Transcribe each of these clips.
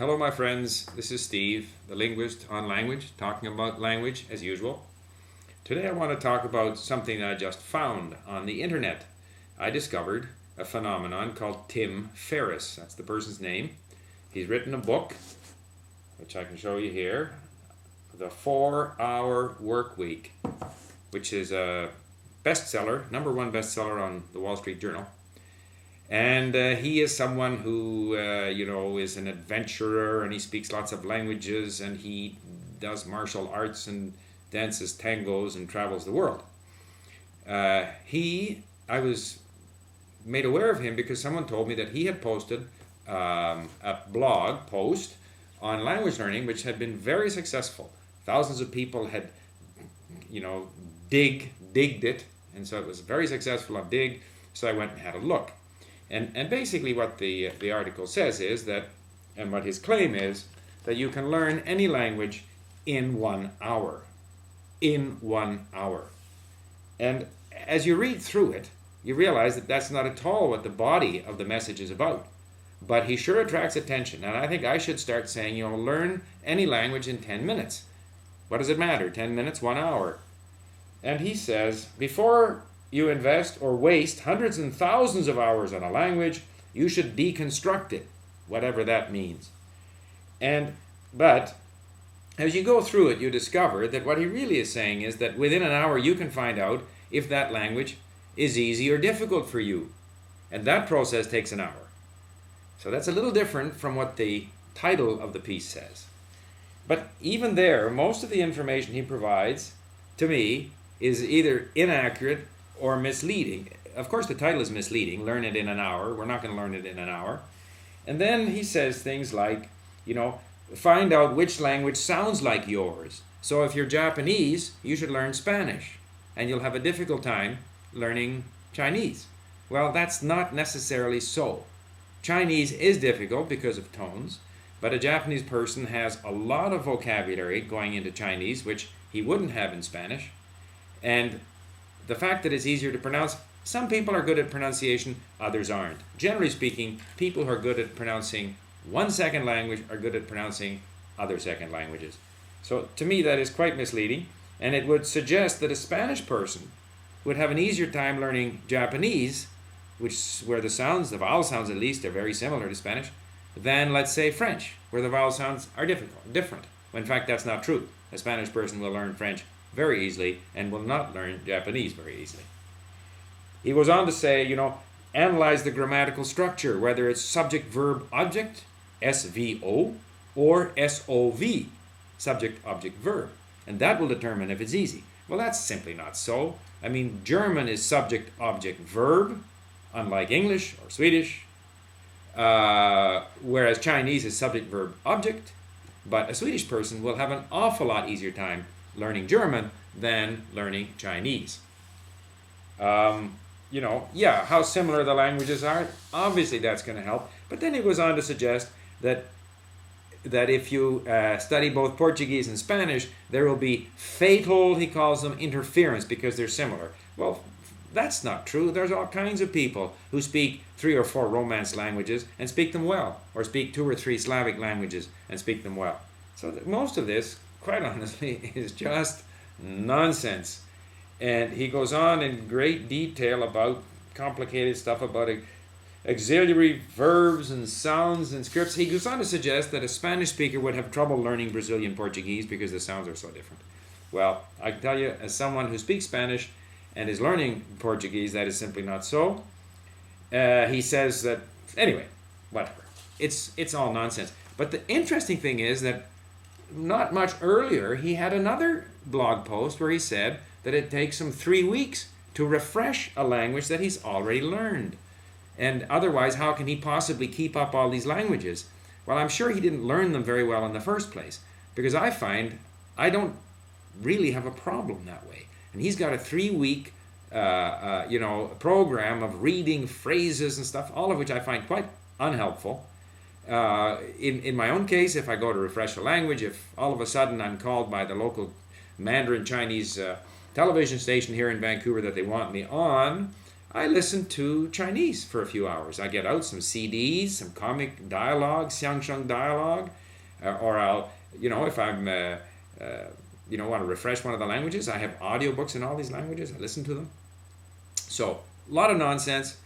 Hello, my friends. This is Steve, the linguist on language, talking about language as usual. Today I want to talk about something I just found on the internet. I discovered a phenomenon called Tim Ferriss. That's the person's name. He's written a book, which I can show you here, The 4-Hour Work Week, which is a bestseller, #1 bestseller on the Wall Street Journal. And he is someone who, is an adventurer, and he speaks lots of languages, and he does martial arts and dances tangos and travels the world. I was made aware of him because someone told me that he had posted a blog post on language learning, which had been very successful. Thousands of people had, digged it, and so it was very successful on Dig. So I went and had a look. And basically what the article says is that, and what his claim is, that you can learn any language in 1 hour. In 1 hour. And as you read through it, you realize that that's not at all what the body of the message is about. But he sure attracts attention. And I think I should start saying, learn any language in 10 minutes. What does it matter? 10 minutes, 1 hour. And he says, before you invest or waste hundreds and thousands of hours on a language, you should deconstruct it, whatever that means. But as you go through it, you discover that what he really is saying is that within an hour you can find out if that language is easy or difficult for you. And that process takes an hour. So that's a little different from what the title of the piece says. But even there, most of the information he provides, to me, is either inaccurate or misleading. Of course, the title is misleading. Learn it in an hour. We're not going to learn it in an hour. And then he says things like, find out which language sounds like yours. So if you're Japanese, you should learn Spanish, and you'll have a difficult time learning Chinese. Well, that's not necessarily so. Chinese is difficult because of tones, but a Japanese person has a lot of vocabulary going into Chinese, which he wouldn't have in Spanish. And the fact that it's easier to pronounce, some people are good at pronunciation, others aren't. Generally speaking, people who are good at pronouncing one second language are good at pronouncing other second languages. So to me that is quite misleading, and it would suggest that a Spanish person would have an easier time learning Japanese, where the vowel sounds at least, are very similar to Spanish, than, let's say, French, where the vowel sounds are different. When in fact that's not true. A Spanish person will learn French very easily and will not learn Japanese very easily. He goes on to say, analyze the grammatical structure, whether it's subject, verb, object, SVO, or SOV, subject, object, verb. And that will determine if it's easy. Well, that's simply not so. German is subject, object, verb, unlike English or Swedish, whereas Chinese is subject, verb, object. But a Swedish person will have an awful lot easier time learning German than learning Chinese. How similar the languages are, obviously that's going to help. But then he goes on to suggest that if you study both Portuguese and Spanish, there will be fatal, he calls them, interference because they're similar. Well, that's not true. There's all kinds of people who speak 3 or 4 Romance languages and speak them well, or speak 2 or 3 Slavic languages and speak them well. So most of this, quite honestly, is just nonsense. And he goes on in great detail about complicated stuff about auxiliary verbs and sounds and scripts. He goes on to suggest that a Spanish speaker would have trouble learning Brazilian Portuguese because the sounds are so different. Well, I can tell you, as someone who speaks Spanish and is learning Portuguese, that is simply not so. He says that, anyway, whatever. It's all nonsense. But the interesting thing is that not much earlier, he had another blog post where he said that it takes him 3 weeks to refresh a language that he's already learned. And otherwise, how can he possibly keep up all these languages? Well, I'm sure he didn't learn them very well in the first place, because I find I don't really have a problem that way. And he's got a 3-week program of reading phrases and stuff, all of which I find quite unhelpful. In my own case, if I go to refresh a language, if all of a sudden I'm called by the local Mandarin Chinese television station here in Vancouver that they want me on, I listen to Chinese for a few hours. I get out some CDs, some comic dialogue, xiangsheng dialogue, or I'll, if I'm, want to refresh one of the languages, I have audiobooks in all these languages. I listen to them. So, a lot of nonsense.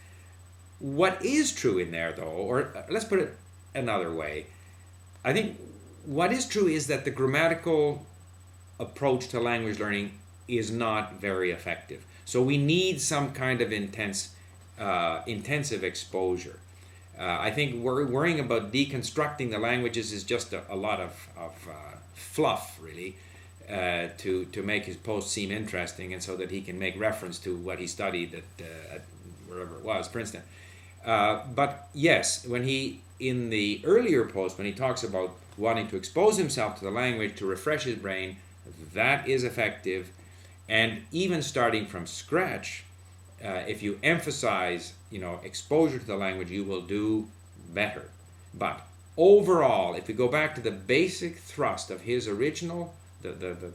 What is true in there, though, or let's put it another way, I think what is true is that the grammatical approach to language learning is not very effective. So we need some kind of intensive exposure. I think worrying about deconstructing the languages is just a lot of fluff, really, to make his post seem interesting, and so that he can make reference to what he studied at wherever it was, Princeton. But yes, in the earlier post, when he talks about wanting to expose himself to the language to refresh his brain, that is effective. And even starting from scratch, if you emphasize, exposure to the language, you will do better. But overall, if we go back to the basic thrust of his original, the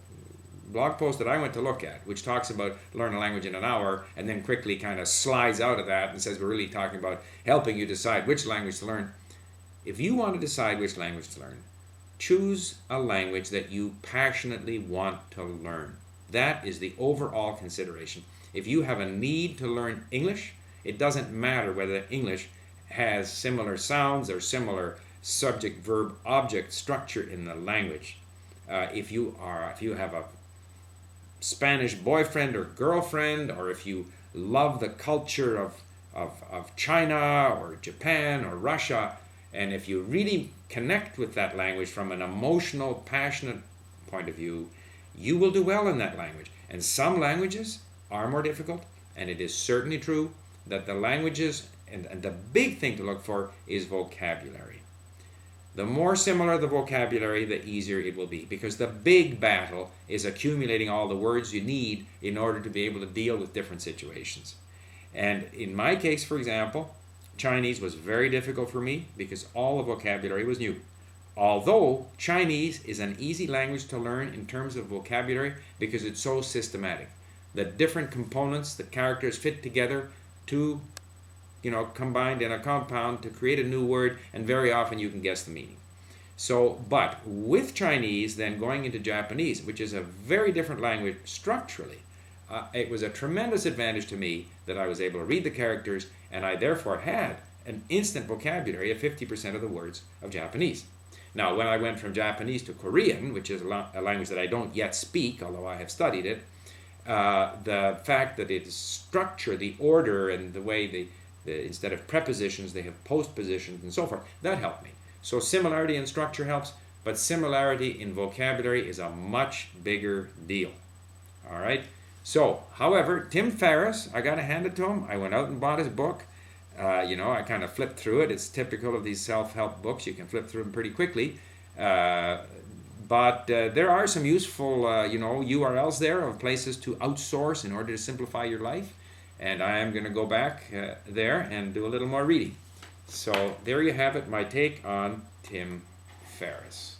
blog post that I went to look at, which talks about learn a language in an hour, and then quickly kind of slides out of that and says we're really talking about helping you decide which language to learn. If you want to decide which language to learn, choose a language that you passionately want to learn. That is the overall consideration. If you have a need to learn English, it doesn't matter whether English has similar sounds or similar subject, verb, object structure in the language. If you have a Spanish boyfriend or girlfriend, or if you love the culture of China or Japan or Russia, and if you really connect with that language from an emotional, passionate point of view, you will do well in that language. And some languages are more difficult, and it is certainly true that the languages, and the big thing to look for is vocabulary. The more similar the vocabulary, the easier it will be, because the big battle is accumulating all the words you need in order to be able to deal with different situations. And in my case, for example, Chinese was very difficult for me because all the vocabulary was new. Although Chinese is an easy language to learn in terms of vocabulary because it's so systematic. The different components, the characters fit together to, combined in a compound to create a new word, and very often you can guess the meaning. So, but with Chinese, then going into Japanese, which is a very different language structurally, it was a tremendous advantage to me that I was able to read the characters, and I therefore had an instant vocabulary of 50% of the words of Japanese. Now, when I went from Japanese to Korean, which is a language that I don't yet speak, although I have studied it, the fact that it is structure, the order, and the way instead of prepositions, they have postpositions and so forth, that helped me. So similarity in structure helps, but similarity in vocabulary is a much bigger deal. All right? So, however, Tim Ferriss, I got to hand it to him. I went out and bought his book. I kind of flipped through it. It's typical of these self-help books. You can flip through them pretty quickly. But there are some useful, URLs there of places to outsource in order to simplify your life. And I am going to go back there and do a little more reading. So there you have it, my take on Tim Ferriss.